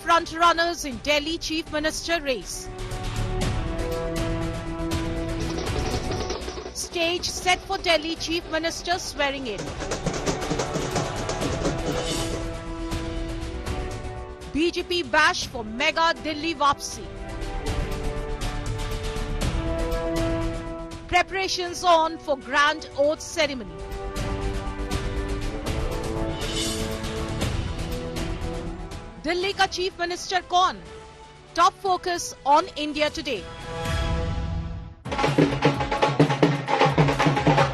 front-runners in Delhi Chief Minister race. Stage set for Delhi Chief Minister swearing in. BJP bash for mega Delhi Wapsi. Preparations on for grand oath ceremony. Delhi ka Chief Minister kaun? Top focus on India Today.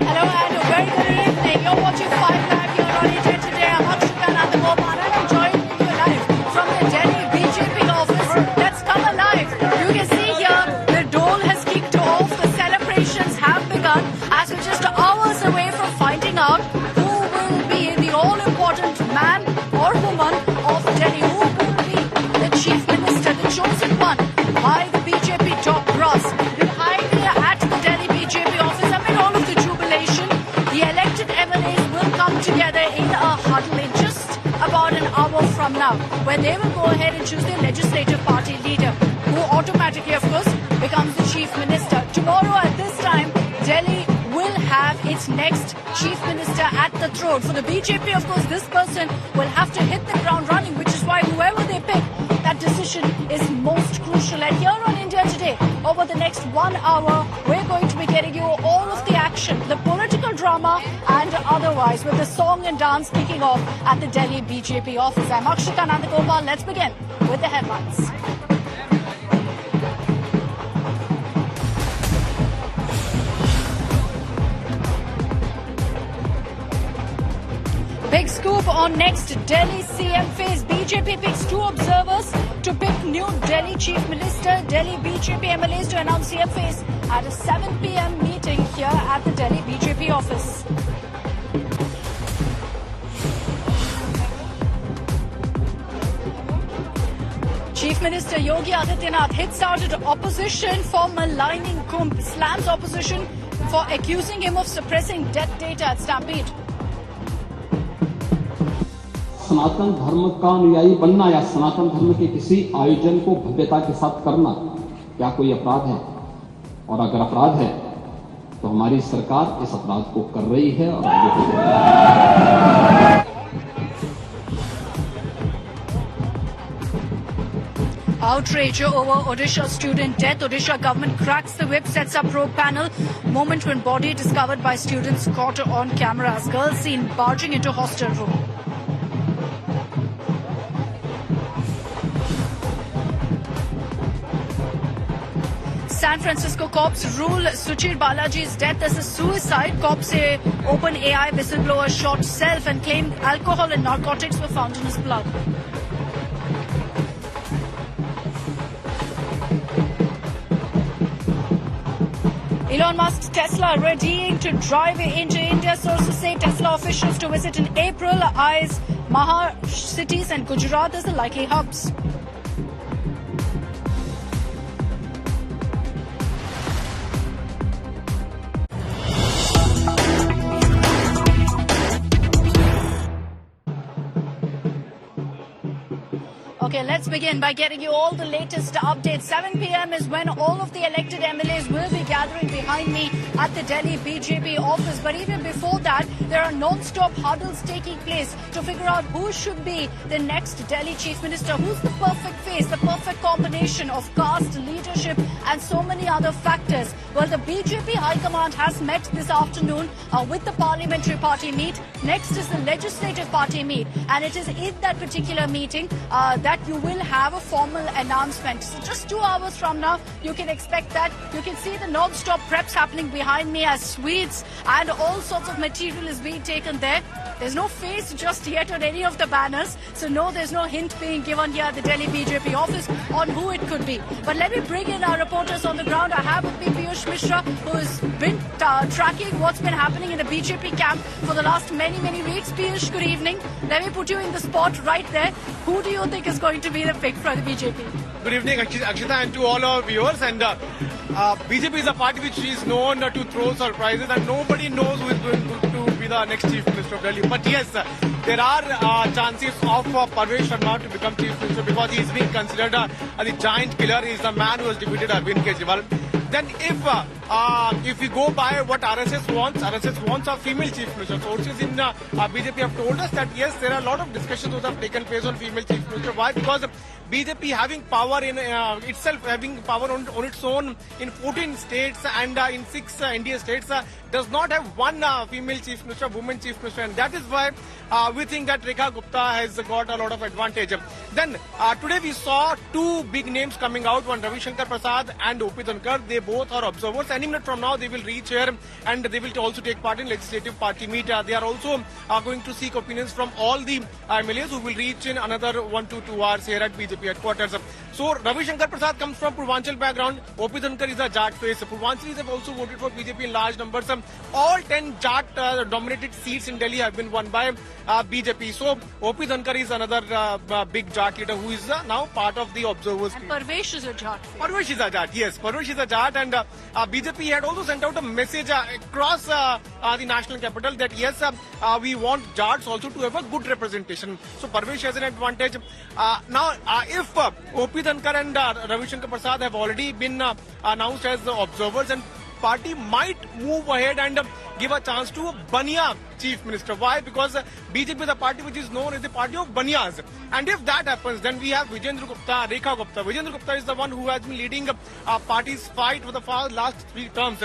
Hello and a very good evening. You're watching 5 Live here on India Today. I'm Akshita Nandagopal and I'm joining you live from the Delhi BJP office. Let's come alive. You can see here the dole has kicked off. The celebrations have begun as we're just hours away from finding out who will be the all-important man or woman of Delhi. Who will be the Chief Minister, the chosen one by the BJP top brass. Behind me at the Delhi BJP office, amid all of the jubilation, the elected MLAs will come together in a huddle in just about an hour from now, where they will go ahead and choose their legislative party leader, who automatically, of course, becomes the Chief Minister. Tomorrow at this time, Delhi will have its next Chief Minister at the throne. For the BJP, of course, this person will have to hit the ground running, which is why whoever they pick, that decision is most crucial. And here on India Today, over the next 1 hour, we're going to be getting you all of the action, the political drama and otherwise, with the song and dance kicking off at the Delhi BJP office. I'm Akshita Nandagopal. Let's begin with the headlines. Big scoop on next Delhi CM phase. BJP picks 2 observers to pick new Delhi Chief Minister. Delhi BJP MLAs to announce CM phase at a 7 p.m. meeting here at the Delhi BJP office. Chief Minister Yogi Adityanath hits out at opposition for maligning Kumbh, slams opposition for accusing him of suppressing death data at Stampede. सनातन धर्म का अनुयायी बनना या सनातन धर्म के किसी आयोजन को भव्यता के साथ करना क्या कोई अपराध है? और अगर अपराध है तो हमारी सरकार इस अपराध को कर रही है और आगे भी करेगी। Outrage over Odisha student death. Odisha government cracks the whip, sets up probe panel. Moment when body discovered by students caught on cameras. Girls seen barging into hostel room. San Francisco cops rule Suchir Balaji's death as a suicide. Cops say OpenAI whistleblower shot self and claimed alcohol and narcotics were found in his blood. Elon Musk's Tesla readying to drive into India. Sources say Tesla officials to visit in April eyes Maha cities and Gujarat as the likely hubs. Okay, let's begin by getting you all the latest updates. 7 p.m. is when all of the elected MLAs will be gathering behind me at the Delhi BJP office. But even before that, there are non-stop huddles taking place to figure out who should be the next Delhi Chief Minister. Who's the perfect face, the perfect combination of caste, leadership and so many other factors. Well, the BJP High Command has met this afternoon with the Parliamentary Party meet. Next is the Legislative Party meet. And it is in that particular meeting that you will have a formal announcement. So just 2 hours from now, you can expect that. You can see the non-stop preps happening behind me as sweets and all sorts of material is being taken there. There's no face just yet on any of the banners. So no, there's no hint being given here at the Delhi BJP office on who it could be. But let me bring in our reporters on the ground. I have with me Piyush Mishra, who's been tracking what's been happening in the BJP camp for the last many weeks. Piyush, good evening. Let me put you in the spot right there. Who do you think is going to be the pick for the BJP? Good evening, Akshita, and to all our viewers. And BJP is a party which is known to throw surprises, and nobody knows who is going to be the next Chief Minister of Delhi. But yes, there are chances of Parvez Sharma to become Chief Minister because he is being considered the giant killer. He is the man who has defeated Arvind Kejriwal. Then if we go by what RSS wants a female chief minister. Sources in BJP have told us that yes, there are a lot of discussions that have taken place on female chief minister. Why? Because BJP having power in itself, having power on its own in 14 states and in 6 NDA states, does not have one female chief minister, woman chief minister, and that is why we think that Rekha Gupta has got a lot of advantage. Then today we saw 2 big names coming out, one Ravi Shankar Prasad and O.P. Dhankar. They both are observers. Any minute from now they will reach here and they will also take part in legislative party meet. They are also going to seek opinions from all the MLAs who will reach in another 1 to 2 hours here at BJP headquarters. So Ravi Shankar Prasad comes from Purvanchal background. O.P. Dhankar is a Jat face. Purvanchalis have also voted for BJP in large numbers. All 10 Jat dominated seats in Delhi have been won by BJP. So O.P. Dhankar is another big Jat leader who is now part of the observers. And Parvesh is a Jat. Parvesh is a Jat, yes. Parvesh is a Jat, and BJP had also sent out a message across the national capital that yes, we want Jats also to have a good representation. So Parvesh has an advantage. Now, if O.P. Dhankar and Ravi Shankar Prasad have already been announced as the observers, and party might move ahead and give a chance to Bania chief minister. Why? Because BJP is a party which is known as the party of Banias. And if that happens, then we have Vijendra Gupta, Rekha Gupta. Vijendra Gupta is the one who has been leading party's fight for the last 3 terms.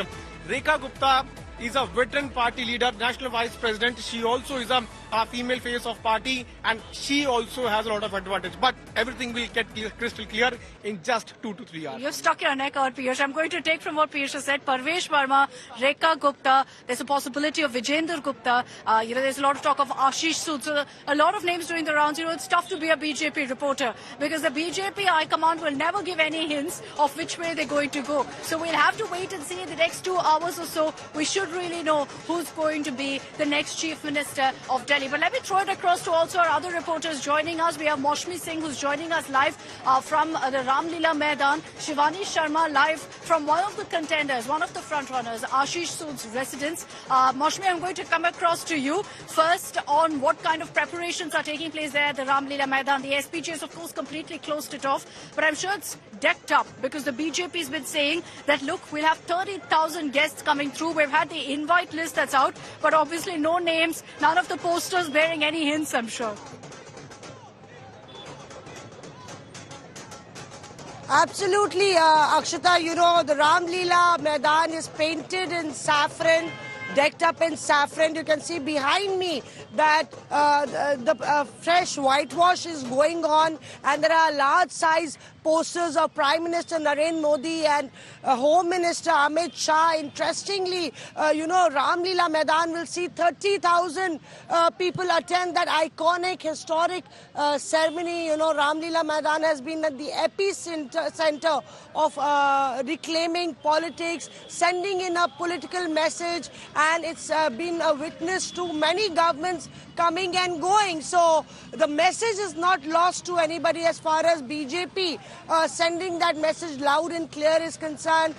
Rekha Gupta is a veteran party leader, national vice president. She also is a female face of party, and she also has a lot of advantage. But everything will get crystal clear in just 2 to 3 hours. You've stuck your neck out, Piyush. I'm going to take from what Piyush has said. Parvesh Verma, Rekha Gupta. There's a possibility of Vijendra Gupta. There's a lot of talk of Ashish Sood. So a lot of names doing the rounds. It's tough to be a BJP reporter because the BJP High Command will never give any hints of which way they're going to go. So we'll have to wait and see in the next 2 hours or so. We should really know who's going to be the next Chief Minister of Delhi. But let me throw it across to also our other reporters joining us. We have Maushmi Singh who's joining us live from the Ramlila Maidan. Shivani Sharma live from one of the contenders, one of the front runners, Ashish Sood's residence. Maushmi, I'm going to come across to you first on what kind of preparations are taking place there at the Ramlila Maidan. The SPG has, of course, completely closed it off, but I'm sure it's decked up because the BJP has been saying that, look, we'll have 30,000 guests coming through. We've had the invite list that's out, but obviously no names, none of the posters bearing any hints, I'm sure. Absolutely, Akshata. The Ramlila Maidan is painted in saffron, decked up in saffron. You can see behind me that the fresh whitewash is going on, and there are large size posters of Prime Minister Narendra Modi and Home Minister Amit Shah. Interestingly, Ramlila Maidan will see 30,000 people attend that iconic, historic ceremony. Ramlila Maidan has been at the epicenter of reclaiming politics, sending in a political message, and it's been a witness to many governments coming and going. So the message is not lost to anybody as far as BJP sending that message loud and clear is concerned.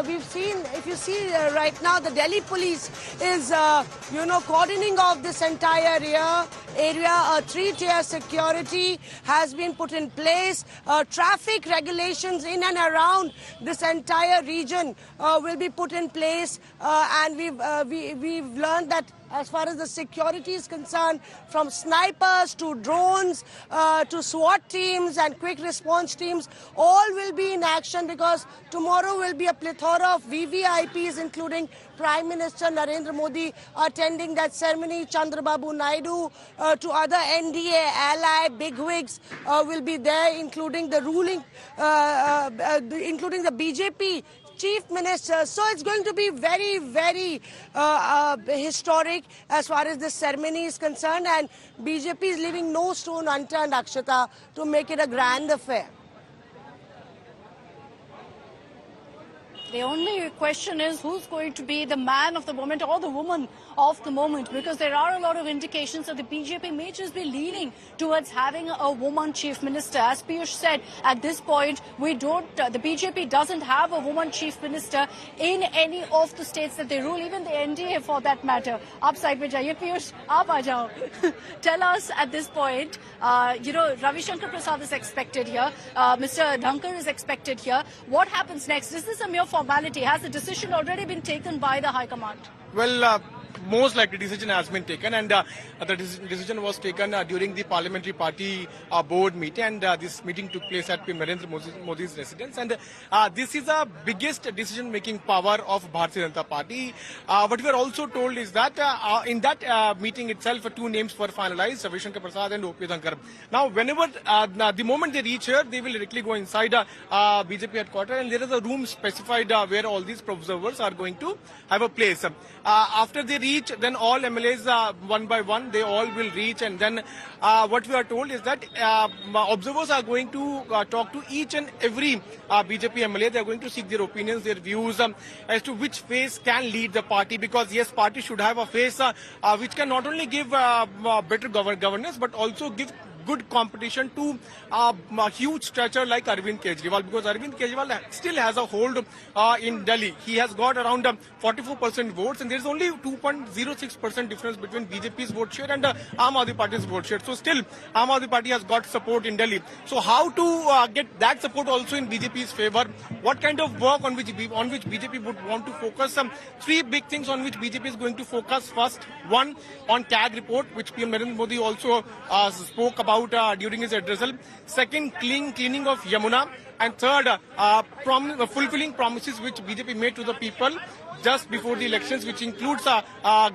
We've seen, if you see right now, the Delhi police is, cordoning off this entire area. A 3-tier security has been put in place. Traffic regulations in and around this entire region will be put in place. And we've learned that as far as the security is concerned, from snipers to drones to SWAT teams and quick response teams, all will be in action because tomorrow will be a plethora of VVIPs, including Prime Minister Narendra Modi attending that ceremony. Chandrababu Naidu to other NDA ally bigwigs will be there, including the including the BJP Chief Minister. So it's going to be very, very historic as far as this ceremony is concerned, and BJP is leaving no stone unturned, Akshata, to make it a grand affair. The only question is who's going to be the man of the moment or the woman of the moment, because there are a lot of indications that the BJP may just be leaning towards having a woman chief minister. As Piyush said, at this point, the BJP doesn't have a woman chief minister in any of the states that they rule, even the NDA for that matter. Aap side mein jaiye, Piyush, aap aa jao. Tell us at this point, Ravi Shankar Prasad is expected here, Mr. Dhankar is expected here. What happens next? Is this a mere formality? Has the decision already been taken by the High Command? Well, most likely decision has been taken, and the decision was taken during the parliamentary party board meeting, and this meeting took place at PM Narendra Modi's residence, and this is the biggest decision-making power of Bharatiya Janata Party. What we are also told is that in that meeting itself, two names were finalized, Ravi Shankar Prasad and O.P. Dhankar. Now, whenever, the moment they reach here, they will directly go inside BJP headquarters, and there is a room specified where all these observers are going to have a place. After they reach, then all MLAs one by one, they all will reach, and then what we are told is that observers are going to talk to each and every BJP MLA. They are going to seek their opinions, their views as to which face can lead the party, because yes, party should have a face which can not only give better governance but also give good competition to a huge stretcher like Arvind Kejriwal, because Arvind Kejriwal still has a hold in Delhi. He has got around 44% votes, and there is only 2.06% difference between BJP's vote share and Aam Aadmi Party's vote share. So still, Aam Aadmi Party has got support in Delhi. So how to get that support also in BJP's favor? What kind of work on which BJP would want to focus? Three big things on which BJP is going to focus. First, one, on CAG report, which PM Narendra Modi also spoke about during his address. Second, cleaning of Yamuna. And third, fulfilling promises which BJP made to the people just before the elections, which includes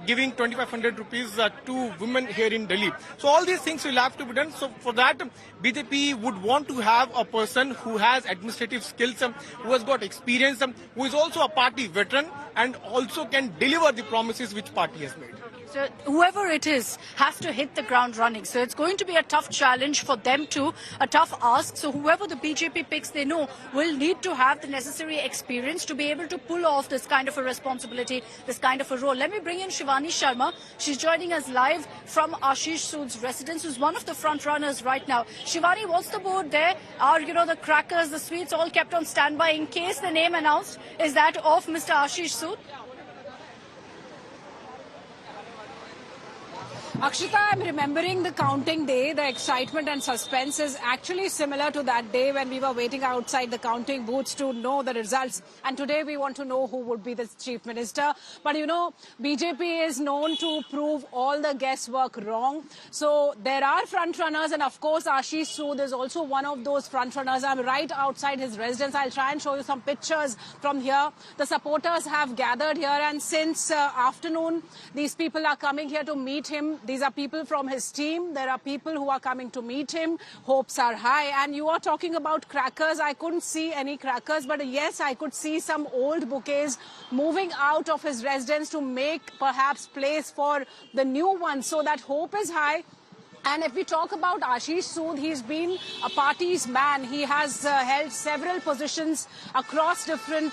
giving 2,500 rupees to women here in Delhi. So all these things will have to be done. So for that, BJP would want to have a person who has administrative skills, who has got experience, who is also a party veteran, and also can deliver the promises which party has made. So whoever it is has to hit the ground running. So it's going to be a tough challenge for them too, a tough ask. So whoever the BJP picks, they know will need to have the necessary experience to be able to pull off this kind of a responsibility, this kind of a role. Let me bring in Shivani Sharma. She's joining us live from Ashish Sood's residence, who's one of the front runners right now. Shivani, what's the board there? Are, the crackers, the sweets all kept on standby in case the name announced is that of Mr. Ashish Sood? Akshita, I'm remembering the counting day. The excitement and suspense is actually similar to that day when we were waiting outside the counting booths to know the results. And today we want to know who would be the chief minister. But BJP is known to prove all the guesswork wrong. So there are front runners, and of course Ashish Sood is also one of those front runners. I'm right outside his residence. I'll try and show you some pictures from here. The supporters have gathered here, and since afternoon, these people are coming here to meet him. These are people from his team. There are people who are coming to meet him. Hopes are high. And you are talking about crackers. I couldn't see any crackers, but yes, I could see some old bouquets moving out of his residence to make perhaps place for the new one. So that hope is high. And if we talk about Ashish Sood, he's been a party's man. He has held several positions across different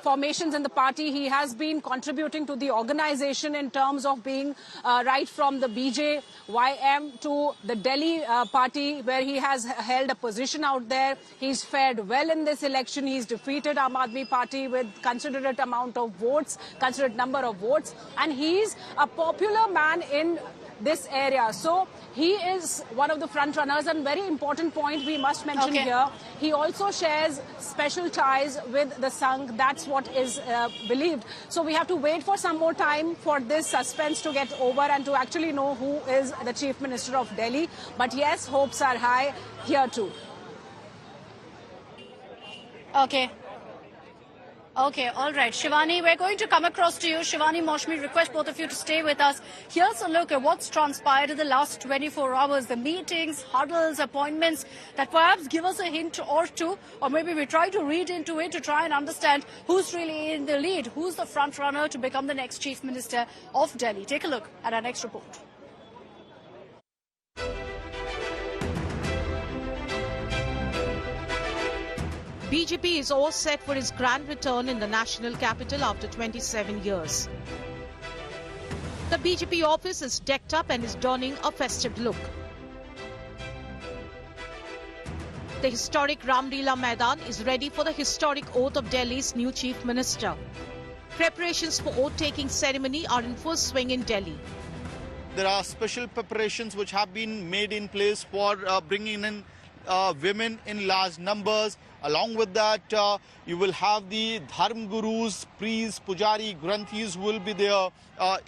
formations in the party. He has been contributing to the organization in terms of being right from the BJYM to the Delhi party, where he has held a position out there. He's fared well in this election. He's defeated Aam Aadmi Party with considerate amount of votes, considerate number of votes. And he's a popular man in this area. So he is one of the front runners, and very important point we must mention here. He also shares special ties with the Sangh. That's what is believed. So we have to wait for some more time for this suspense to get over and to actually know who is the Chief Minister of Delhi. But yes, hopes are high here too. Okay, all right. Shivani, we're going to come across to you. Shivani, Maushmi, request both of you to stay with us. Here's a look at what's transpired in the last 24 hours. The meetings, huddles, appointments that perhaps give us a hint or two, or maybe we try to read into it to try and understand who's really in the lead, who's the front runner to become the next Chief Minister of Delhi. Take a look at our next report. BJP is all set for its grand return in the national capital after 27 years. The BJP office is decked up and is donning a festive look. The historic Ramlila Maidan is ready for the historic oath of Delhi's new Chief Minister. Preparations for oath-taking ceremony are in full swing in Delhi. There are special preparations which have been made in place for bringing in women in large numbers. Along with that, you will have the Dharm Gurus, priests, Pujari, Granthis who will be there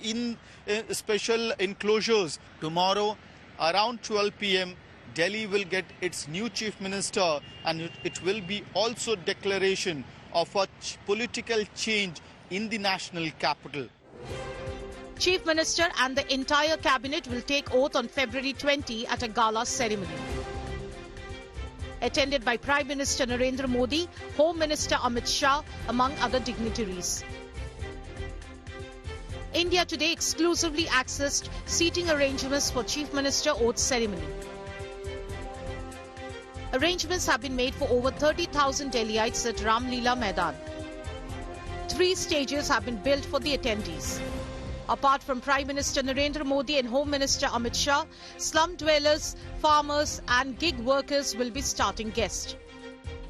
in special enclosures. Tomorrow, around 12 p.m., Delhi will get its new Chief Minister, and it will be also declaration of a political change in the national capital. Chief Minister and the entire cabinet will take oath on February 20 at a gala ceremony. Attended by Prime Minister Narendra Modi, Home Minister Amit Shah, among other dignitaries. India Today exclusively accessed seating arrangements for Chief Minister oath ceremony. Arrangements have been made for over 30,000 Delhiites at Ramlila Maidan. 3 stages have been built for the attendees. Apart from Prime Minister Narendra Modi and Home Minister Amit Shah, slum dwellers, farmers and gig workers will be starting guests.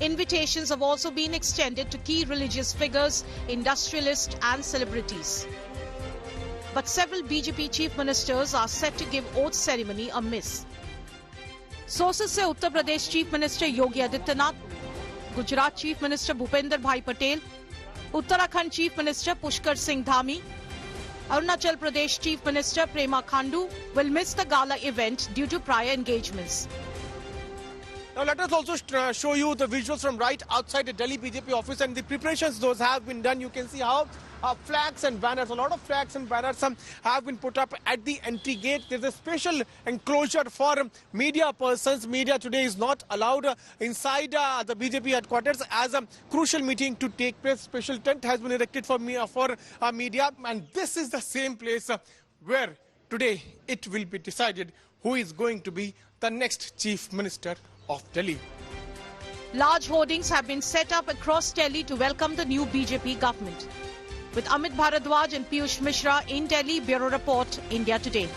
Invitations have also been extended to key religious figures, industrialists and celebrities. But several BJP chief ministers are set to give oath ceremony a miss. Sources say Uttar Pradesh Chief Minister Yogi Adityanath, Gujarat Chief Minister Bhupender Bhai Patel, Uttarakhand Chief Minister Pushkar Singh Dhami, Arunachal Pradesh Chief Minister Prema Khandu will miss the gala event due to prior engagements. Now let us also show you the visuals from right outside the Delhi BJP office, and the preparations those have been done. You can see how flags and banners, a lot of flags and banners have been put up at the entry gate. There's a special enclosure for media persons. Media today is not allowed inside the BJP headquarters as a crucial meeting to take place. Special tent has been erected for media, and this is the same place where today it will be decided who is going to be the next Chief Minister of Delhi. Large hoardings have been set up across Delhi to welcome the new BJP government. With Amit Bharadwaj and Piyush Mishra in Delhi, Bureau Report, India Today.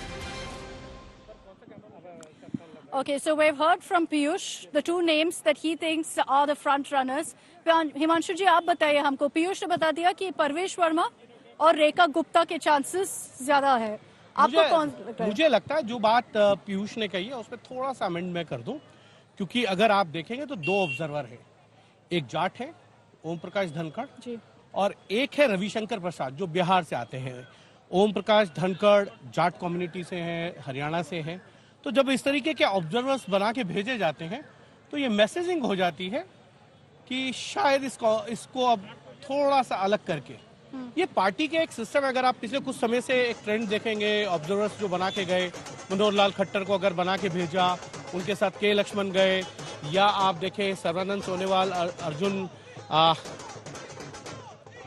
Okay, so we've heard from Piyush the 2 names that he thinks are the front runners. Himanshu ji, आप बताइए हमको. Piyush ने बता दिया कि परवेश वर्मा और रेखा गुप्ता के chances ज्यादा है. आपको कौन लगता है? मुझे लगता है जो बात पीयूष ने कही है उसमें थोड़ा सा अमेंड मैं कर दूं, क्योंकि अगर आप देखेंगे तो 2 ऑब्जर्वर हैं. एक जाट है ओम प्रकाश धनखड़ जी, और एक है रविशंकर प्रसाद जो बिहार से आते हैं. ओम प्रकाश धनखड़ जाट कम्युनिटी से हैं, हरियाणा से हैं. तो जब इस तरीके के ऑब्जर्वर्स बना के भेजे जाते हैं तो ये मैसेजिंग हो जाती है कि शायद इसको अब थोड़ा सा अलग करके, ये पार्टी के एक सिस्टम है. अगर आप पिछले कुछ समय से एक ट्रेंड देखेंगे, ऑब्जर्वर्स जो बना के गए, मनोहर लाल खट्टर को अगर बना के भेजा, उनके साथ के लक्ष्मण गए, या आप देखें सर्वानंद सोनेवाल,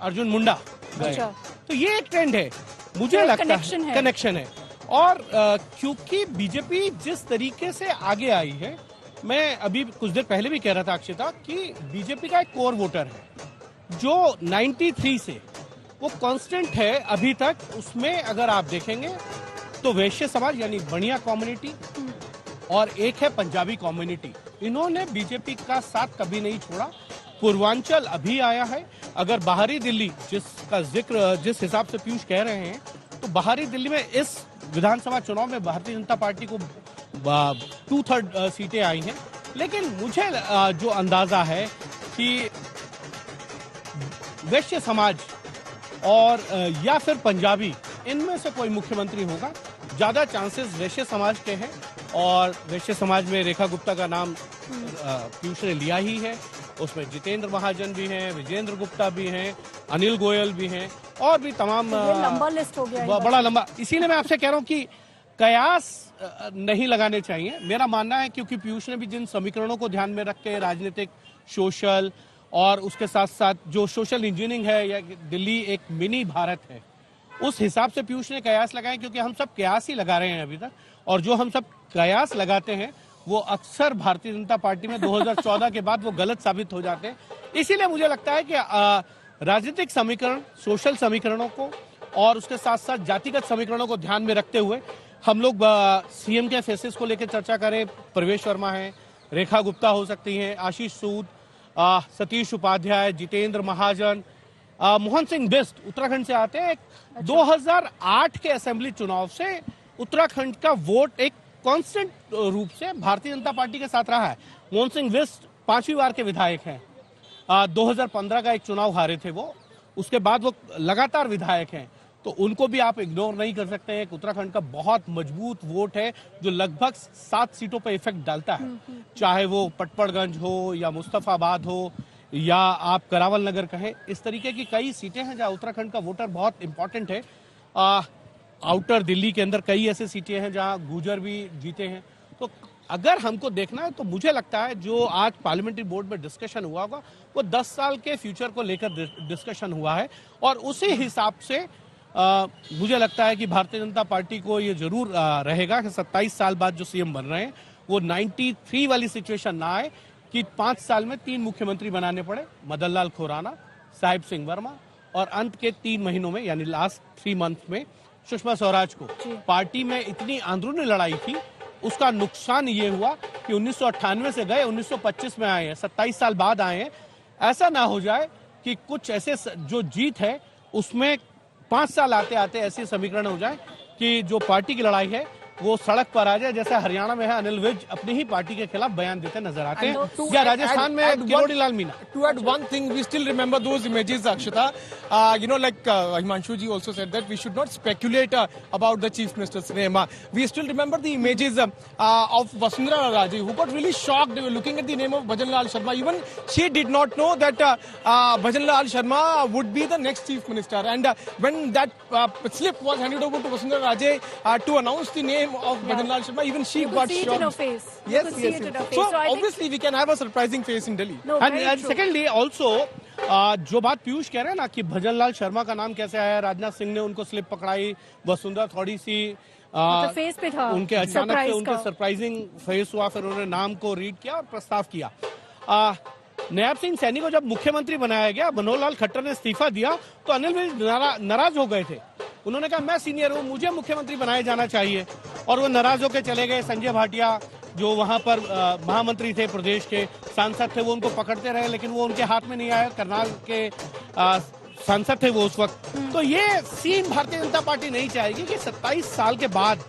अर्जुन मुंडा गए. अच्छा. तो ये एक ट्रेंड है, मुझे लगता है कनेक्शन है. और क्योंकि बीजेपी जिस तरीके से आगे आई है, मैं अभी कुछ देर पहले भी कह रहा था अक्षिता कि बीजेपी का एक कोर वोटर है जो 93 से वो कांस्टेंट है अभी तक. उसमें अगर आप देखेंगे तो वैश्य समाज यानी बनिया कम्युनिटी और एक है पंजाबी कम्युनिटी. इन्होंने बीजेपी का साथ कभी नहीं छोड़ा. पूर्वांचल अभी आया है. अगर बाहरी दिल्ली जिसका जिक्र जिस हिसाब से पीयूष कह रहे हैं, तो बाहरी दिल्ली में इस विधानसभा चुनाव में भारतीय जनता पार्टी को 2/3 सीटें आई हैं. लेकिन मुझे जो अंदाजा है कि वैश्य समाज और या फिर पंजाबी, इनमें से कोई मुख्यमंत्री होगा. ज्यादा चांसेस वैश्य समाज के हैं, और वैश्य समाज में रेखा गुप्ता का नाम पीयूष ने लिया ही है. उसमें जितेंद्र महाजन भी हैं, विजेंद्र गुप्ता भी हैं, अनिल गोयल भी हैं, और भी तमाम लंबा लिस्ट हो गया, बड़ा लंबा. इसीलिए मैं आपसे कह रहा हूं कि कयास नहीं लगाने चाहिए. मेरा मानना है क्योंकि पीयूष ने भी जिन समीकरणों को ध्यान में रख के राजनीतिक, सोशल और उसके साथ साथ जो सोशल इंजीनियरिंग है, या दिल्ली एक मिनी भारत है, उस हिसाब से पीयूष ने कयास लगाए. क्योंकि हम सब कयास ही लगा रहे हैं अभी तक, और जो हम सब कयास लगाते हैं वो अक्सर भारतीय जनता पार्टी में 2014 के बाद वो गलत साबित हो जाते हैं. इसीलिए मुझे लगता है कि राजनीतिक समीकरण, सोशल समीकरणों को और उसके साथ साथ जातिगत समीकरणों को ध्यान में रखते हुए हम लोग सीएम के फेसेस को लेकर चर्चा करें। प्रवेश वर्मा है, रेखा गुप्ता हो सकती हैं, आशीष सूद, सतीश उपाध्याय, जितेंद्र महाजन, मोहन सिंह बिष्ट उत्तराखंड से आते हैं। 2008 के असेंबली चुनाव से उत्तराखंड का वोट एक कांस्टेंट रूप से भारतीय जनता पार्टी के साथ रहा है। मोहन सिंह बिष्ट 5वीं बार के विधायक हैं। 2015 का एक चुनाव हारे थे वो, उसके बाद वो लगातार विधायक हैं, तो उनको भी आप इग्नोर नहीं कर सकते हैं। उत्तराखंड का बहुत मजबूत वोट है जो लगभग 7 सीटों पर इफेक्ट डालता है, चाहे वो पटपड़गंज हो या मुस्तफाबाद हो या आप करावल नगर कहें। इस तरीके की कई सीटें हैं जहां उत्तराखंड का वोटर बहुत इंपॉर्टेंट है। आउटर दिल्ली के अंदर कई ऐसे सीटें हैं जहां गुर्जर भी जीते हैं। तो अगर हमको देखना है तो मुझे लगता है जो आज पार्लियामेंट्री बोर्ड में डिस्कशन हुआ होगा वो 10 साल के फ्यूचर को लेकर डिस्कशन हुआ है, और उसी हिसाब से मुझे लगता है कि भारतीय जनता पार्टी को ये जरूर रहेगा कि 27 साल बाद जो सीएम बन रहे हैं वो 93 वाली सिचुएशन ना आए कि 5 साल में 3 मुख्यमंत्री बनाने पड़े, मदन लाल खुराना, साहिब सिंह वर्मा, और अंत के 3 महीनों में यानी लास्ट 3 मंथ में सुषमा स्वराज को। पार्टी में इतनी अंदरूनी लड़ाई थी, उसका नुकसान ये हुआ कि 1998 से गए 1925 में आए हैं, 27 साल बाद आए हैं। ऐसा ना हो जाए कि कुछ ऐसे जो जीत है उसमें 5 साल आते आते ऐसे समीकरण हो जाए कि जो पार्टी की लड़ाई है वो सड़क पर आ जाए, जैसे हरियाणा में है अनिल विज अपनी ही पार्टी के खिलाफ बयान देते नजर आते हैं, या राजस्थान में Kirori Lal Meena. To add one thing, we still remember those images, Akshata. Like Himanshu ji also said that we should not speculate about the Chief Minister's name. We still remember the images of Vasundhara Raje, who got really shocked looking at the name of Bhajan Lal Sharma. Even she did not know that Bhajan Lal Sharma would be the next Chief Minister. And when that slip was handed over to Vasundhara Raje to announce the name of Bhajan Lal Sharma, even she got shocked. You could see it in her face. Yes. So obviously we can have a surprising face in Delhi. No, and secondly also जो बात पीयूष कह रहे हैं ना कि भजन लाल शर्मा का नाम कैसे आया, राजनाथ सिंह ने उनको स्लिप पकड़ाई, वसुंधरा थोड़ी सी फेस पे था, उनके अचानक से उनके सरप्राइजिंग फेस हुआ, फिर उन्होंने नाम को रीड किया और प्रस्ताव किया। नायब सिंह सैनी को जब मुख्यमंत्री बनाया गया, मनोहर लाल खट्टर ने इस्तीफा दिया तो अनिल विज नाराज हो गए थे। उन्होंने कहा मैं सीनियर हूँ, मुझे मुख्यमंत्री बनाया जाना चाहिए, और वो नाराज होकर चले गए। संजय भाटिया जो वहां पर महामंत्री थे, प्रदेश के सांसद थे, वो उनको पकड़ते रहे, लेकिन वो उनके हाथ में नहीं आया। करनाल के सांसद थे वो उस वक्त। तो ये सीन भारतीय जनता पार्टी नहीं चाहेगी कि 27 साल के बाद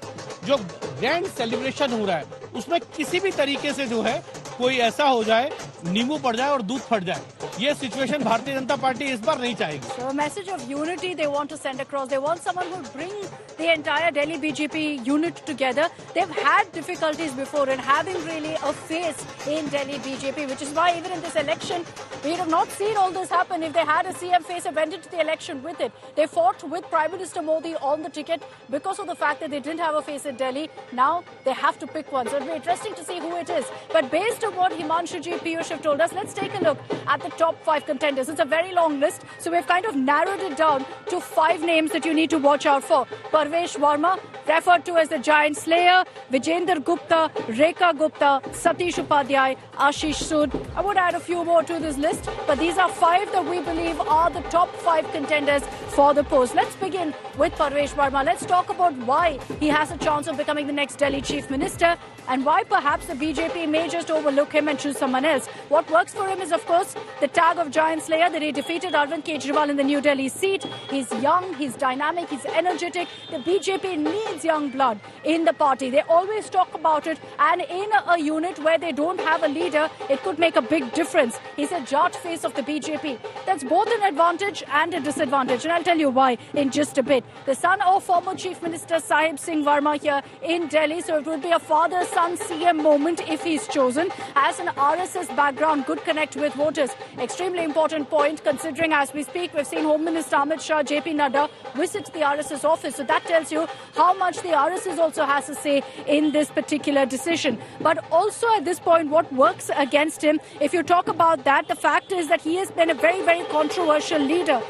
जो ग्रैंड सेलिब्रेशन हो रहा है उसमें किसी भी तरीके से जो है कोई ऐसा हो जाए, नींबू पड़ जाए और दूध फट जाए। ये सिचुएशन भारतीय जनता पार्टी इस बार नहीं चाहेगी। So a message of unity they want to send across. They want someone who will bring the entire Delhi BJP unit together. They've had difficulties before in having really a face in Delhi BJP, which is why even in this election, we have not seen all this happen. If they had a CM face and went into the election with it, they fought with Prime Minister Modi on the ticket because of the fact that they didn't have a face in Delhi. Now they have to pick one. So it'll be interesting to see who it is. But based on what Himanshu ji, Piyush have told us, let's take a look at the top 5 contenders. It's a very long list, so we've kind of narrowed it down to 5 names that you need to watch out for. Parvesh Verma, referred to as the Giant Slayer, Vijender Gupta, Rekha Gupta, Satish Upadhyay, Ashish Sood. I would add a few more to this list, but these are 5 that we believe are the top 5 contenders for the post. Let's begin with Parvesh Verma. Let's talk about why he has a chance of becoming the next Delhi Chief Minister and why perhaps the BJP may just overlook him and choose someone else. What works for him is, of course, the tag of Giant Slayer, that he defeated Arvind Kejriwal in the New Delhi seat. He's young, he's dynamic, he's energetic. The BJP needs young blood in the party. They always talk about it, and in a unit where they don't have a leader, it could make a big difference. He's a Jat face of the BJP. That's both an advantage and a disadvantage, and I'll tell you why in just a bit. The son of former Chief Minister Sahib Singh Verma here in Delhi, so it would be a father-son CM moment if he's chosen. Has an RSS background, good connect with voters. Extremely important point, considering as we speak, we've seen Home Minister Amit Shah, JP Nadda visit the RSS office. So that tells you how much the RSS also has a say in this particular decision. But also at this point, what works against him, if you talk about that, the fact is that he has been a very, very controversial leader.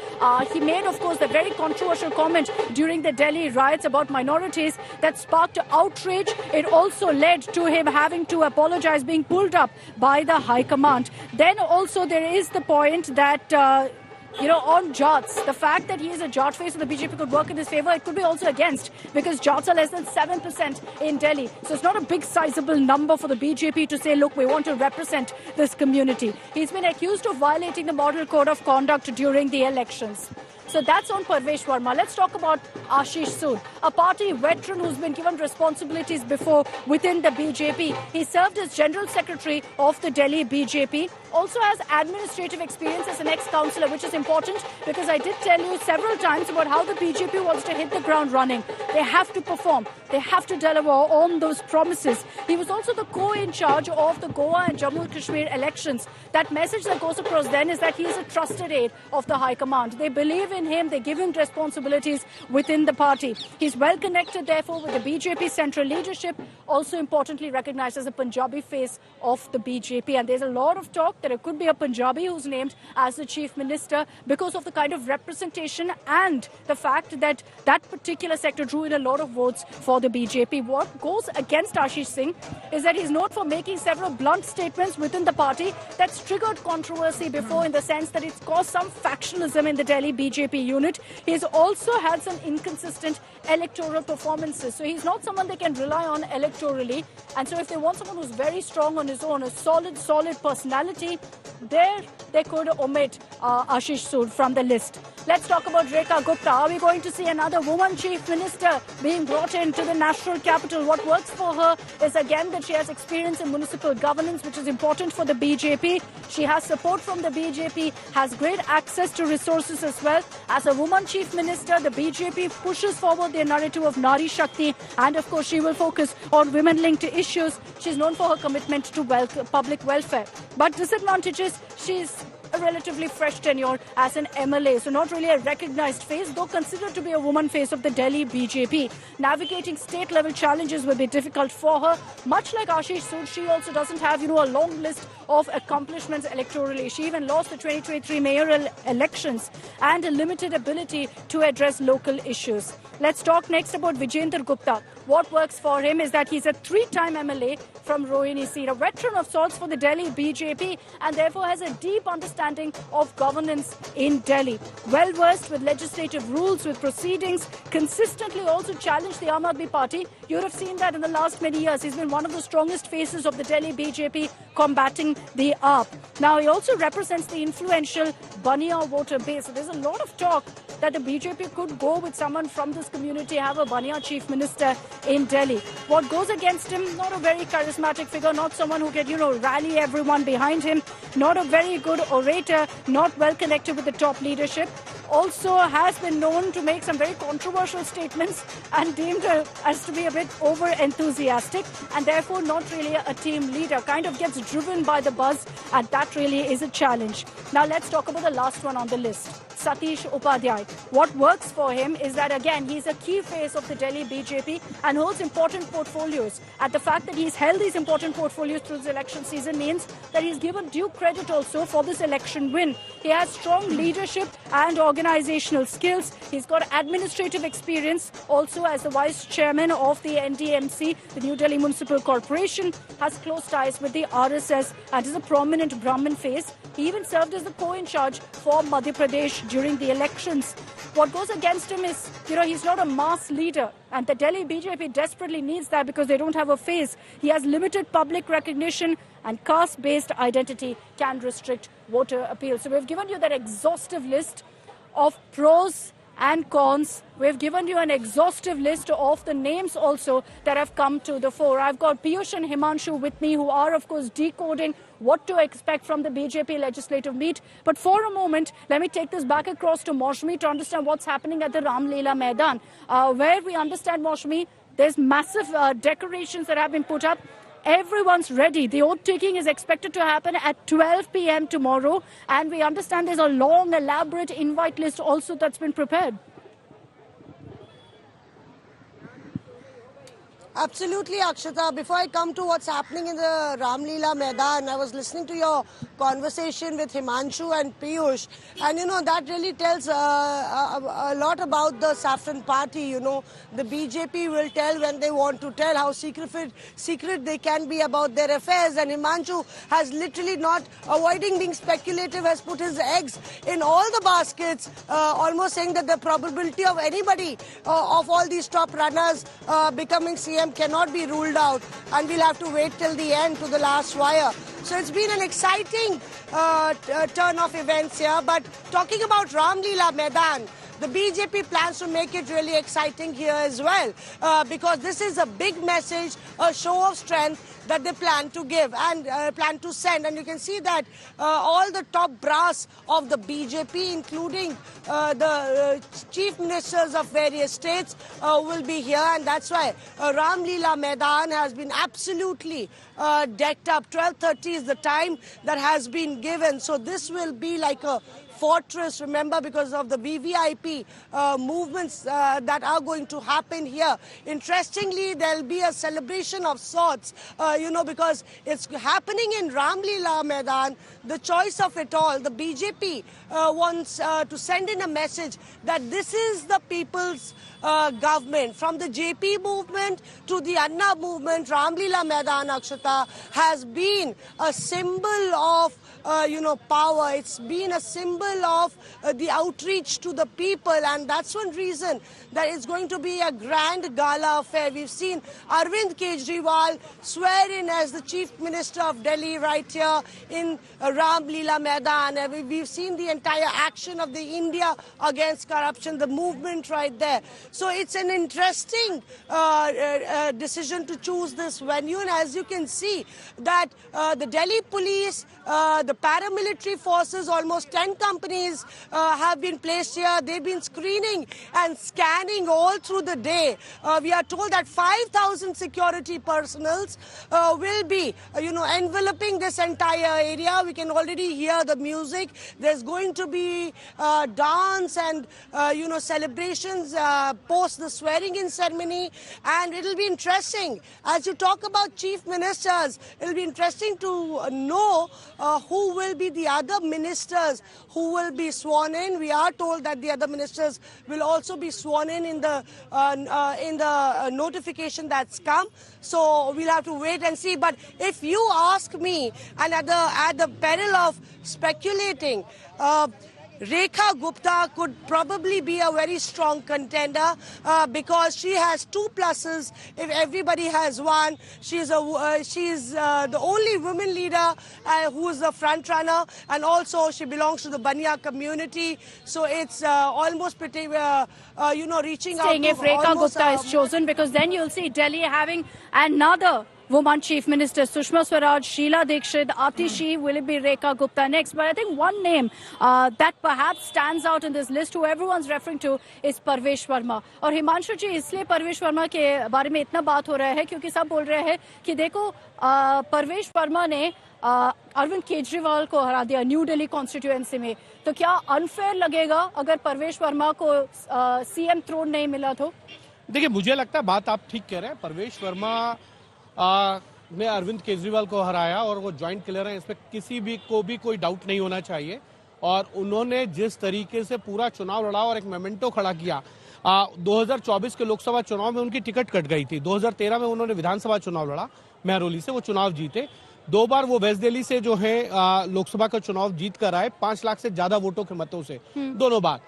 He made, of course, the very controversial comment during the Delhi riots about minorities that sparked outrage. It also led to him having to apologize, being pulled up by the High Command. Then also there is the point that on Jats, the fact that he is a Jat face of the BJP could work in his favour. It could be also against, because Jats are less than 7% in Delhi. So it's not a big sizable number for the BJP to say, look, we want to represent this community. He's been accused of violating the Model Code of Conduct during the elections. So that's on Parvesh Verma. Let's talk about Ashish Sood, a party veteran who's been given responsibilities before within the BJP. He served as General Secretary of the Delhi BJP. Also has administrative experience as an ex-councillor, which is important because I did tell you several times about how the BJP wants to hit the ground running. They have to perform. They have to deliver on those promises. He was also the co-in charge of the Goa and Jammu and Kashmir elections. That message that goes across then is that he is a trusted aide of the High Command. They believe in him. They give him responsibilities within the party. He's well connected, therefore, with the BJP central leadership. Also importantly recognized as a Punjabi face of the BJP. And there's a lot of talk that it could be a Punjabi who's named as the chief minister because of the kind of representation and the fact that that particular sector drew in a lot of votes for the BJP. What goes against Ashish Singh is that he's known for making several blunt statements within the party that's triggered controversy before, in the sense that it's caused some factionalism in the Delhi BJP unit. He's also had some inconsistent electoral performances. So he's not someone they can rely on electorally. And so if they want someone who's very strong on his own, a solid personality, they could omit Ashish Sood from the list. Let's talk about Rekha Gupta. Are we going to see another woman chief minister being brought into the national capital? What works for her is, again, that she has experience in municipal governance, which is important for the BJP. She has support from the BJP, has great access to resources as well. As a woman chief minister, the BJP pushes forward their narrative of Nari Shakti, and of course she will focus on women-linked issues. She's known for her commitment to public welfare. But disadvantages, she's a relatively fresh tenure as an MLA, so not really a recognized face, though considered to be a woman face of the Delhi BJP. Navigating state-level challenges will be difficult for her. Much like Ashish Sood, she also doesn't have, a long list of accomplishments electorally. She even lost the 2023 mayoral elections and a limited ability to address local issues. Let's talk next about Vijender Gupta. What works for him is that he's a 3-time MLA from Rohini seat, a veteran of sorts for the Delhi BJP, and therefore has a deep understanding of governance in Delhi. Well versed with legislative rules, with proceedings, consistently also challenged the Aam Aadmi Party. You would have seen that in the last many years. He's been one of the strongest faces of the Delhi BJP combating the AAP. Now, he also represents the influential Bania voter base. So there's a lot of talk that the BJP could go with someone from this community, have a Bania chief minister in Delhi. What goes against him? Not a very charismatic figure, not someone who can, rally everyone behind him, not a very good orator, not well connected with the top leadership. Also has been known to make some very controversial statements and deemed as to be a bit over-enthusiastic, and therefore not really a team leader. Kind of gets driven by the buzz, and that really is a challenge. Now let's talk about the last one on the list. Satish Upadhyay. What works for him is that, again, he's a key face of the Delhi BJP and holds important portfolios. And the fact that he's held these important portfolios through this election season means that he's given due credit also for this election win. He has strong leadership and organizational skills. He's got administrative experience also as the vice chairman of the NDMC, the New Delhi Municipal Corporation, has close ties with the RSS and is a prominent Brahmin face. He even served as the co-in charge for Madhya Pradesh during the elections. What goes against him is, he's not a mass leader. And the Delhi BJP desperately needs that because they don't have a face. He has limited public recognition, and caste-based identity can restrict voter appeal. So we've given you that exhaustive list of pros and cons. We've given you an exhaustive list of the names also that have come to the fore. I've got Piyush and Himanshu with me, who are, of course, decoding what to expect from the BJP legislative meet. But for a moment, let me take this back across to Maushmi to understand what's happening at the Ram Leela Maidan, where we understand, Maushmi, there's massive decorations that have been put up. Everyone's ready. The oath taking is expected to happen at 12 p.m. tomorrow. And we understand there's a long, elaborate invite list also that's been prepared. Absolutely, Akshata. Before I come to what's happening in the Ram Leela Maidan, I was listening to your conversation with Himanshu and Piyush, and that really tells a lot about the Saffron Party. The BJP will tell when they want to tell how secret they can be about their affairs, and Himanshu has literally not avoiding being speculative, has put his eggs in all the baskets, almost saying that the probability of anybody of all these top runners becoming CM cannot be ruled out, and we'll have to wait till the end, to the last wire. So it's been an exciting turn of events here. But talking about Ram Leela Maidan, the BJP plans to make it really exciting here as well, because this is a big message, a show of strength that they plan to give and plan to send. And you can see that all the top brass of the BJP, including the chief ministers of various states, will be here. And that's why Ram Leela Maidan has been absolutely decked up. 12:30 is the time that has been given. So this will be like a fortress, remember, because of the VVIP movements that are going to happen here. Interestingly, there'll be a celebration of sorts, because it's happening in Ram Leela Maidan, the choice of it all. The BJP wants to send in a message that this is the people's government. From the JP movement to the Anna movement, Ram Leela Maidan, Akshata, has been a symbol of power. It's been a symbol of the outreach to the people, and that's one reason that it's going to be a grand gala affair. We've seen Arvind Kejriwal swear in as the Chief Minister of Delhi right here in Ram Leela Maidan. And we've seen the entire action of the India Against Corruption, the movement right there. So it's an interesting decision to choose this venue, and as you can see that the Delhi police, the paramilitary forces, almost 10 companies have been placed here. They've been screening and scanning all through the day. We are told that 5,000 security personals will be, enveloping this entire area. We can already hear the music. There's going to be dance and, celebrations post the swearing-in ceremony. And it'll be interesting. As you talk about chief ministers, it'll be interesting to know who will be the other ministers who will be sworn in. We are told that the other ministers will also be sworn in the notification that's come. So we'll have to wait and see. But if you ask me, and at the peril of speculating, Rekha Gupta could probably be a very strong contender because she has 2 pluses. If everybody has 1, she's the only woman leader who is the front runner, and also she belongs to the Bania community. So it's almost pretty, reaching out. If Rekha Gupta is chosen, because then you'll see Delhi having another woman chief minister, Sushma Swaraj, Sheila Dikshit, Atishi. Will it be Rekha Gupta next? But I think one name that perhaps stands out in this list, who everyone's referring to, is Parvesh Verma. और हिमांशु जी, इसलिए परवेश वर्मा के बारे में इतना बात हो रहा है क्योंकि सब बोल रहे हैं कि देखो परवेश वर्मा ने अरविंद केजरीवाल को हरा दिया न्यू दिल्ली कॉन्स्टिट्यूएंसी में, तो क्या अनफेयर लगेगा अगर परवेश वर्मा को सीएम थ्रोन नहीं मिला तो? देखिए, मुझे लगता है बात आप ठीक कह रहे हैं। परवेश वर्मा ने अरविंद केजरीवाल को हराया और वो जॉइंट किलर है, इसमें किसी भी को भी कोई डाउट नहीं होना चाहिए। और उन्होंने जिस तरीके से पूरा चुनाव लड़ा और एक मोमेंटो खड़ा किया, 2024 के लोकसभा चुनाव में उनकी टिकट कट गई थी। 2013 में उन्होंने विधानसभा चुनाव लड़ा महरौली से, वो चुनाव जीते। 2 बार वो वेस्ट दिल्ली से जो है लोकसभा का चुनाव जीत कर आए 5 लाख से ज्यादा वोटों के मतों से दोनों बार।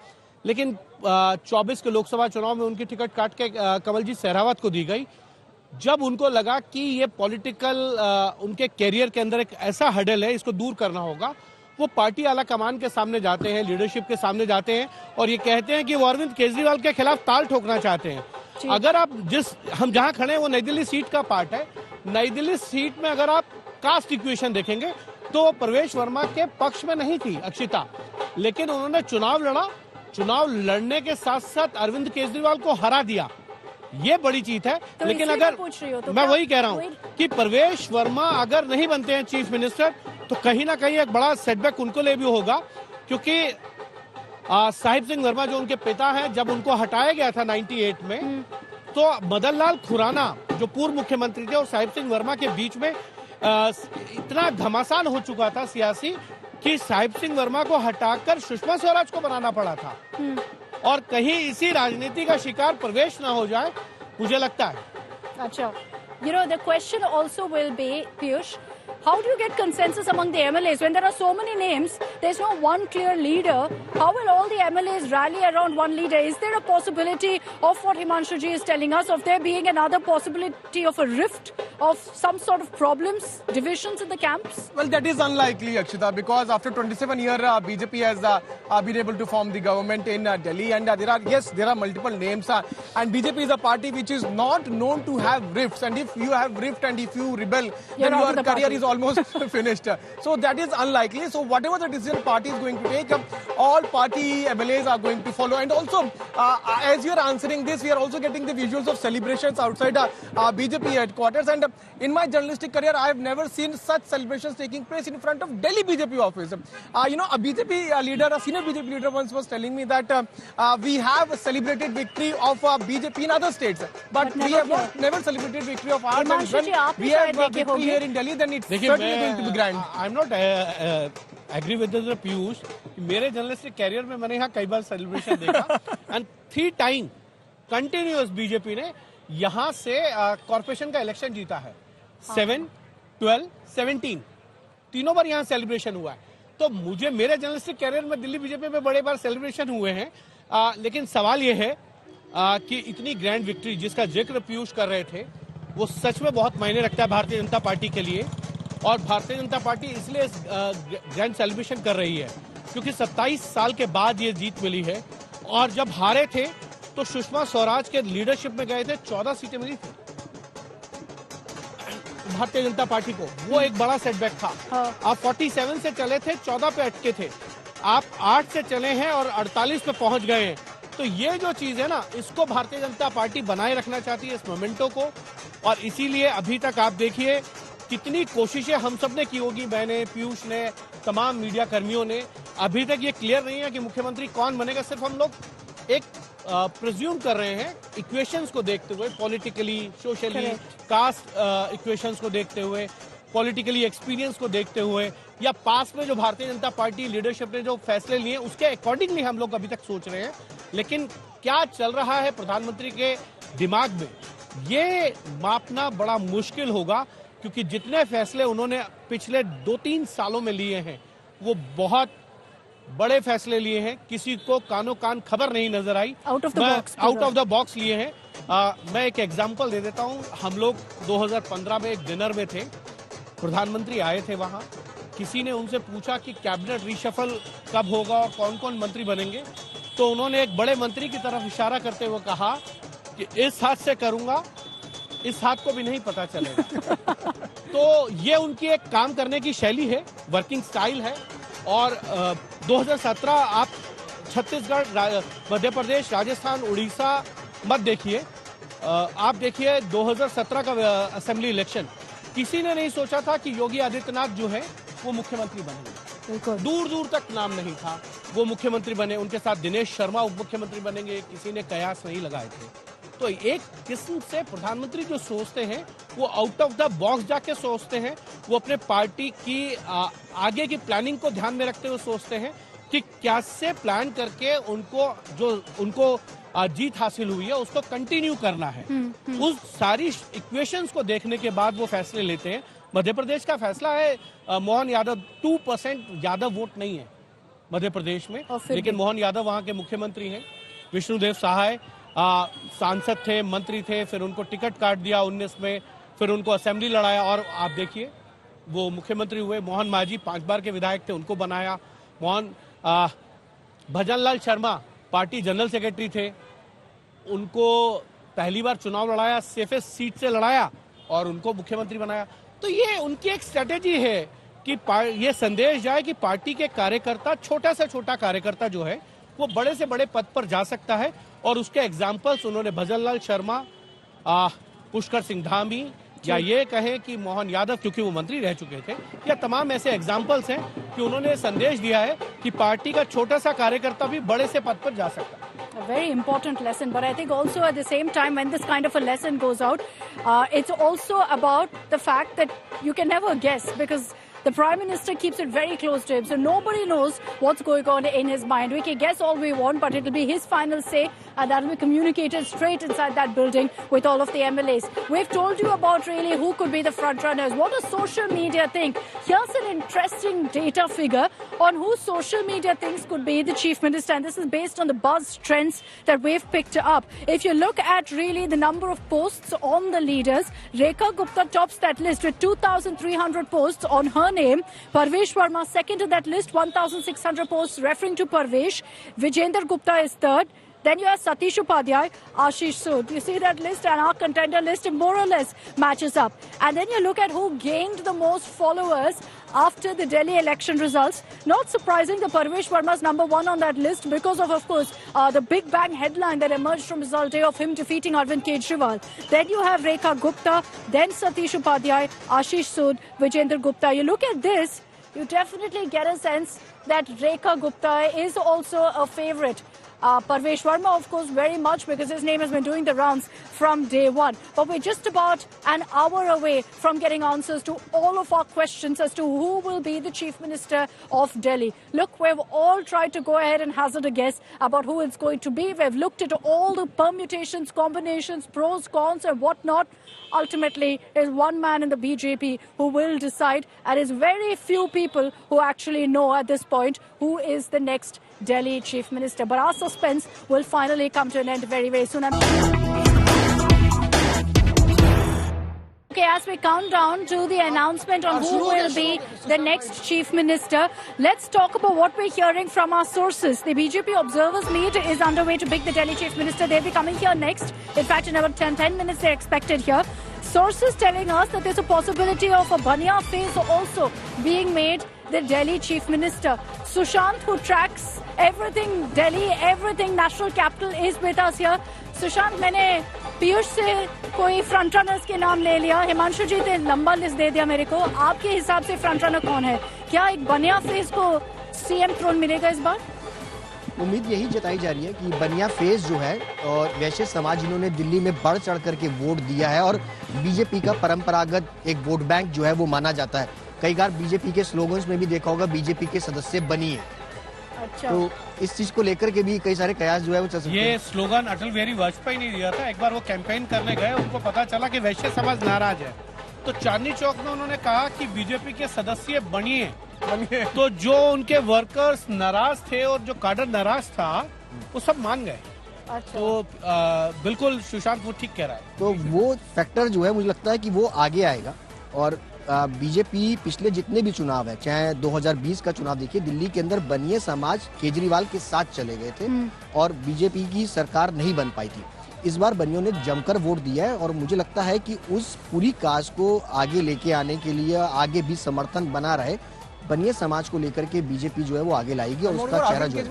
लेकिन 24 के लोकसभा चुनाव में उनकी टिकट काट के कमलजीत सहरावत को दी गई। जब उनको लगा कि ये पॉलिटिकल उनके कैरियर के अंदर एक ऐसा हडल है, इसको दूर करना होगा, वो पार्टी आला कमान के सामने जाते हैं, लीडरशिप के सामने जाते हैं और ये कहते हैं कि वो अरविंद केजरीवाल के खिलाफ ताल ठोकना चाहते हैं। अगर आप हम जहां खड़े हैं वो नई दिल्ली सीट का पार्ट है। नई दिल्ली सीट में अगर आप कास्ट इक्वेशन देखेंगे तो परवेश वर्मा के पक्ष में नहीं थी अक्षिता, लेकिन उन्होंने चुनाव लड़ा। चुनाव लड़ने के साथ साथ अरविंद केजरीवाल को हरा दिया, ये बड़ी चीज है। तो लेकिन अगर मैं वही कह रहा हूं कि परवेश वर्मा अगर नहीं बनते हैं चीफ मिनिस्टर तो कहीं ना कहीं एक बड़ा सेटबैक उनको लिए भी होगा, क्योंकि साहिब सिंह वर्मा जो उनके पिता हैं, जब उनको हटाया गया था 98 में, तो मदन लाल खुराना जो पूर्व मुख्यमंत्री थे और साहिब सिंह वर्मा के बीच में इतना घमासान हो चुका था सियासी कि साहिब सिंह वर्मा को हटाकर सुषमा स्वराज को बनाना पड़ा था। और कहीं इसी राजनीति का शिकार प्रवेश ना हो जाए, मुझे लगता है। अच्छा, the question also will be, Piyush, how do you get consensus among the MLAs when there are so many names? There's no one clear leader. How will all the MLAs rally around one leader? Is there a possibility of what Himanshu ji is telling us, of there being another possibility of a rift, of some sort of problems, divisions in the camps? Well, that is unlikely, Akshita, because after 27 years, BJP has been able to form the government in Delhi, and there are multiple names, and BJP is a party which is not known to have rifts, and if you have rift and if you rebel, then your career is almost finished. So that is unlikely. So whatever the decision party is going to take, all party MLAs are going to follow. And also, as you are answering this, we are also getting the visuals of celebrations outside BJP headquarters. And in my journalistic career, I have never seen such celebrations taking place in front of Delhi BJP office. A BJP leader, a senior BJP leader once was telling me that we have celebrated victory of BJP in other states, but we have never celebrated victory of ours. And when we have victory here in Delhi, then it's certainly going to be grand. I am not agree with the Piyush. मेरे journalistic career में मैंने यहाँ कई बार celebration देखा, and 3 time continuous BJP ने यहाँ से corporation का इलेक्शन जीता है। 7, 12, 17 तीनों बार यहाँ सेलिब्रेशन हुआ है। तो मुझे मेरे जर्नलिस्टिक कैरियर में दिल्ली बीजेपी में बड़े बार सेलिब्रेशन हुए हैं, लेकिन सवाल ये है कि इतनी ग्रैंड विक्ट्री जिसका जिक्र पीयूष कर रहे थे, वो सच में बहुत मायने रखता है भारतीय जनता पार्टी के लिए। और भारतीय जनता पार्टी इसलिए ग्रैंड सेलिब्रेशन कर रही है क्योंकि 27 साल के बाद ये जीत मिली है। और जब हारे थे तो सुषमा स्वराज के लीडरशिप में गए थे, 14 सीटें मिली थी भारतीय जनता पार्टी को, वो एक बड़ा सेटबैक था। आप 47 से चले थे, 14 पे अटके थे, आप 8 से चले हैं और 48 पे पहुंच गए हैं। तो ये जो चीज है ना, इसको भारतीय जनता पार्टी बनाए रखना चाहती है, इस मोमेंटो को। और इसीलिए अभी तक आप देखिए कितनी कोशिशें हम सब ने की होगी, मैंने, पीयूष ने, तमाम मीडिया कर्मियों ने, अभी तक ये क्लियर नहीं है कि मुख्यमंत्री कौन बनेगा। सिर्फ हम लोग एक प्रिज्यूम कर रहे हैं इक्वेशंस को देखते हुए, पॉलिटिकली, सोशली, कास्ट इक्वेशंस को देखते हुए, पॉलिटिकली एक्सपीरियंस को देखते हुए, या पास में जो भारतीय जनता पार्टी लीडरशिप ने जो फैसले लिए उसके अकॉर्डिंगली हम लोग अभी तक सोच रहे हैं। लेकिन क्या चल रहा है प्रधानमंत्री के दिमाग में, ये मापना बड़ा मुश्किल होगा, क्योंकि जितने फैसले उन्होंने पिछले 2-3 सालों में लिए हैं वो बहुत बड़े फैसले लिए हैं, किसी को कानो कान खबर नहीं नजर आई, आउट ऑफ द बॉक्स लिए हैं। मैं एक एग्जांपल दे देता हूं। हम लोग 2015 में एक डिनर में थे, प्रधानमंत्री आए थे वहां, किसी ने उनसे पूछा कि कैबिनेट रीशफल कब होगा और कौन कौन मंत्री बनेंगे, तो उन्होंने एक बड़े मंत्री की तरफ इशारा करते हुए कहा कि इस हाथ से करूंगा, इस हाथ को भी नहीं पता चलेगा। तो ये उनकी एक काम करने की शैली है, वर्किंग स्टाइल है। और 2017 आप छत्तीसगढ़, मध्य प्रदेश, राजस्थान, उड़ीसा मत देखिए, आप देखिए 2017 का असेंबली इलेक्शन, किसी ने नहीं सोचा था कि योगी आदित्यनाथ जो है वो मुख्यमंत्री बनेंगे, दूर दूर तक नाम नहीं था, वो मुख्यमंत्री बने। उनके साथ दिनेश शर्मा उप मुख्यमंत्री बनेंगे, किसी ने कयास नहीं लगाए थे। तो एक किस्म से प्रधानमंत्री जो सोचते हैं वो आउट ऑफ द बॉक्स जाके सोचते हैं, वो अपने पार्टी की आगे की प्लानिंग को ध्यान में रखते हुए सोचते हैं कि कैसे प्लान करके उनको जीत हासिल हुई है उसको कंटिन्यू करना है। उस सारी इक्वेशंस को देखने के बाद वो फैसले लेते हैं। मध्य प्रदेश का फैसला है, मोहन यादव 2% ज्यादा वोट नहीं है मध्य प्रदेश में, लेकिन मोहन यादव वहां के मुख्यमंत्री हैं। विष्णुदेव सहाय सांसद थे, मंत्री थे, फिर उनको टिकट काट दिया 19 में, फिर उनको असेंबली लड़ाया और आप देखिए वो मुख्यमंत्री हुए। मोहन मांझी 5 बार के विधायक थे, उनको बनाया। Bhajanlal Sharma party general secretary थे, उनको पहली बार चुनाव लड़ाया, सेफेस्ट सीट से लड़ाया और उनको मुख्यमंत्री बनाया। तो ये उनकी एक स्ट्रेटेजी है कि ये संदेश जाए कि पार्टी के कार्यकर्ता, छोटा से छोटा कार्यकर्ता जो है वो बड़े से बड़े पद पर जा सकता है। और उसके एग्जाम्पल्स उन्होंने भजनलाल शर्मा, पुष्कर सिंह धामी, या ये कहें कि मोहन यादव क्योंकि वो मंत्री रह चुके थे, या तमाम ऐसे एग्जाम्पल्स हैं कि उन्होंने संदेश दिया है कि पार्टी का छोटा सा कार्यकर्ता भी बड़े से पद पर जा सकता है। A very important lesson, but I think also at the same time when this kind of a lesson goes out, it's also about the fact that you can never guess, because the Prime Minister keeps it very close to him, so nobody knows what's going on in his mind. We can guess all we want, but it'll be his final say, and that will be communicated straight inside that building with all of the MLAs. We've told you about really who could be the front runners. What does social media think? Here's an interesting data figure on who social media thinks could be the Chief Minister, and this is based on the buzz trends that we've picked up. If you look at really the number of posts on the leaders, Rekha Gupta tops that list with 2,300 posts on her name. Parvesh Verma second to that list, 1,600 posts referring to Parvesh. Vijender Gupta is third. Then you have Satish Upadhyay, Ashish Sood. You see that list, and our contender list more or less matches up. And then you look at who gained the most followers after the Delhi election results. Not surprising, the Parvesh Verma's number one on that list because of course, the Big Bang headline that emerged from result day of him defeating Arvind Kejriwal. Then you have Rekha Gupta, then Satish Upadhyay, Ashish Sood, Vijender Gupta. You look at this, you definitely get a sense that Rekha Gupta is also a favourite. Parvesh Verma, of course, very much because his name has been doing the rounds from day one. But we're just about an hour away from getting answers to all of our questions as to who will be the Chief Minister of Delhi. Look, we've all tried to go ahead and hazard a guess about who it's going to be. We've looked at all the permutations, combinations, pros, cons and whatnot. Ultimately, there's one man in the BJP who will decide, and it's very few people who actually know at this point who is the next Delhi Chief Minister. But our suspense will finally come to an end very, very soon. Okay, as we count down to the announcement on who will be the next Chief Minister, let's talk about what we're hearing from our sources. The BJP Observers Meet is underway to pick the Delhi Chief Minister. They'll be coming here next. In fact, in about 10 minutes, they're expected here. Sources telling us that there's a possibility of a Bania face also being made the Delhi Chief Minister. Sushant, who tracks everything Delhi, everything national capital, is with us here. Sushant, मैंने पीयूष से कोई front runners के नाम ले लिया, हिमांशु जी ने लंबा list दे दिया मेरे को. आपके हिसाब से फ्रंट रनर कौन है? क्या एक बनिया फेस को सीएम थ्रोन मिलेगा इस बार? उम्मीद यही जताई जा रही है कि बनिया फेस जो है और वैश्य समाज जिन्होंने दिल्ली में बढ़ चढ़ करके वोट दिया है और बीजेपी का परंपरागत एक वोट बैंक जो है वो माना जाता है. कई बार बीजेपी के स्लोगन्स में भी देखा होगा बीजेपी के सदस्य बनिए. अच्छा. तो इस चीज को लेकर के भी कई सारे कयास जो है वो चल सकते हैं. ये स्लोगन अटल बिहारी वाजपेयी ने दिया था. एक बार वो कैंपेन करने गए, उनको पता चला कि वैश्य समाज नाराज है, तो चांदनी चौक में उन्होंने कहा कि बीजेपी के सदस्य बनिए. तो जो उनके वर्कर्स नाराज थे और जो काडर नाराज था वो सब मान गए. अच्छा. तो बिल्कुल सुशांत वो ठीक कह रहा है. तो वो फैक्टर जो है मुझे लगता है कि वो आगे आएगा. और बीजेपी पिछले जितने भी चुनाव है, चाहे 2020 का चुनाव देखिए, दिल्ली के अंदर बनिए समाज केजरीवाल के साथ चले गए थे और बीजेपी की सरकार नहीं बन पाई थी. इस बार बनियों ने जमकर वोट दिया है और मुझे लगता है कि उस पूरी काज को आगे लेके आने के लिए आगे भी समर्थन बना रहे. बनिया समाज को लेकर के बीजेपी जो है वो आगे लाएगी और उसका चेहरा जो है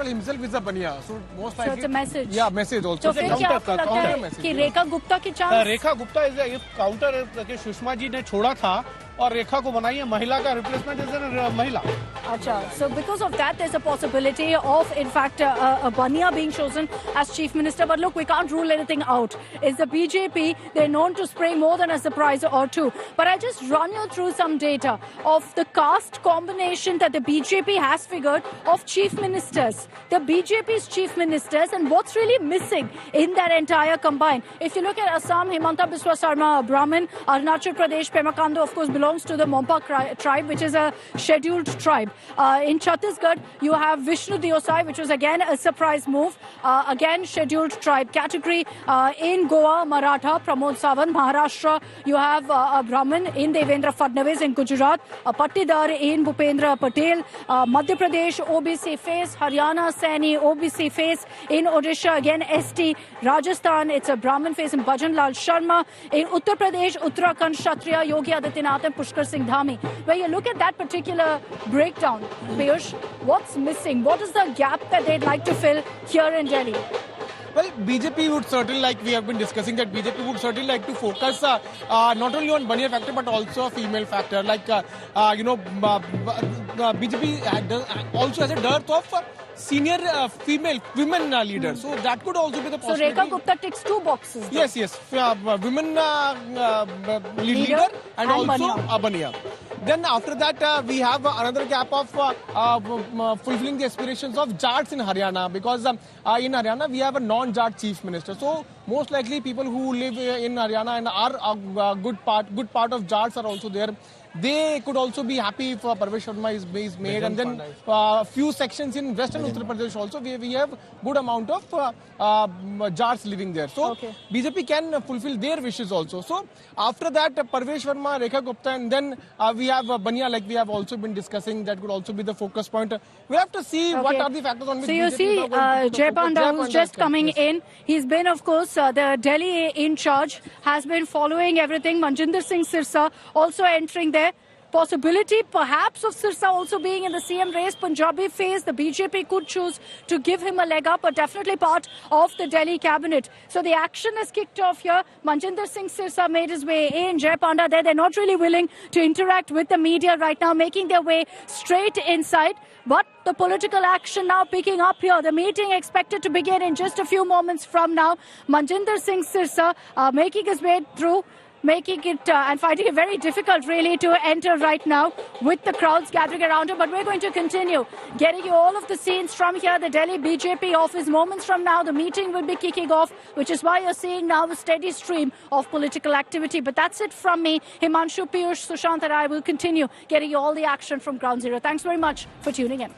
रेखा गुप्ता की chance. Rekha Gupta is counter Sushma ji ने छोड़ा था और रेखा को बनाई है महिला का रिप्लेसमेंट एज महिला. अच्छा, so because of that there's a possibility of in fact a Bania being chosen as chief minister. But look, we can't rule anything out. It's the BJP, they're known to spring more than a surprise or two. But I just run you through some data of the caste combination that the BJP has figured of chief ministers, the BJP's chief ministers, and what's really missing in that entire combine. If you look at Assam, Himanta Biswa Sarma, Brahmin. Arunachal Pradesh, Pema Khandu, of course, belongs to the Mompa tribe, which is a scheduled tribe. In Chhattisgarh, you have Vishnu Diosai, which was again a surprise move, again scheduled tribe category. In Goa, Maratha, Pramod Sawant. Maharashtra, you have a Brahmin in Devendra Fadnavis. In Gujarat, a Patidar in Bhupendra Patel. Madhya Pradesh, OBC face. Haryana, Saini, OBC face. In Odisha, again ST. Rajasthan, it's a Brahmin face in Bhajan Lal Sharma. In Uttar Pradesh, Uttarakhand, Kshatriya, Yogi Adityanath and Pushkar Singh Dhami. Where you look at that particular breakdown, Piyush, what's missing? What is the gap that they'd like to fill here in Delhi? Well, BJP would certainly, like we have been discussing, that BJP would certainly like to focus not only on Baniya factor but also a female factor. Like, BJP also has a dearth of senior women leaders. So that could also be the possibility. So Rekha Gupta ticks 2 boxes. Though. Yes. Women leader and also Baniya. Then after that, we have another gap of fulfilling the aspirations of Jats in Haryana, because in Haryana we have a non-Jat chief minister. So most likely people who live in Haryana and are a good part of Jats are also there. They could also be happy if Parvesh Sharma is made. And then few sections in western Uttar Pradesh also, we have good amount of Jats living there. So BJP can fulfill their wishes also. So after that, Parvesh Sharma, Rekha Gupta, and then we have Baniya, like we have also been discussing. That could also be the focus point. We have to see what are the factors on which so you BJP see, Jay Panda, who's just coming in, he's been, of course, the Delhi in charge, has been following everything. Manjinder Singh Sirsa also entering there. Possibility perhaps of Sirsa also being in the CM race. Punjabi phase, the BJP could choose to give him a leg up, but definitely part of the Delhi cabinet. So the action has kicked off here. Manjinder Singh Sirsa made his way in. Jay Panda there. They're not really willing to interact with the media right now, making their way straight inside. But the political action now picking up here. The meeting expected to begin in just a few moments from now. Manjinder Singh Sirsa making his way through, making it and finding it very difficult really to enter right now with the crowds gathering around him. But we're going to continue getting you all of the scenes from here, the Delhi BJP office. Moments from now, the meeting will be kicking off, which is why you're seeing now a steady stream of political activity. But that's it from me. Himanshu, Piyush, Sushant and I will continue getting you all the action from Ground Zero. Thanks very much for tuning in.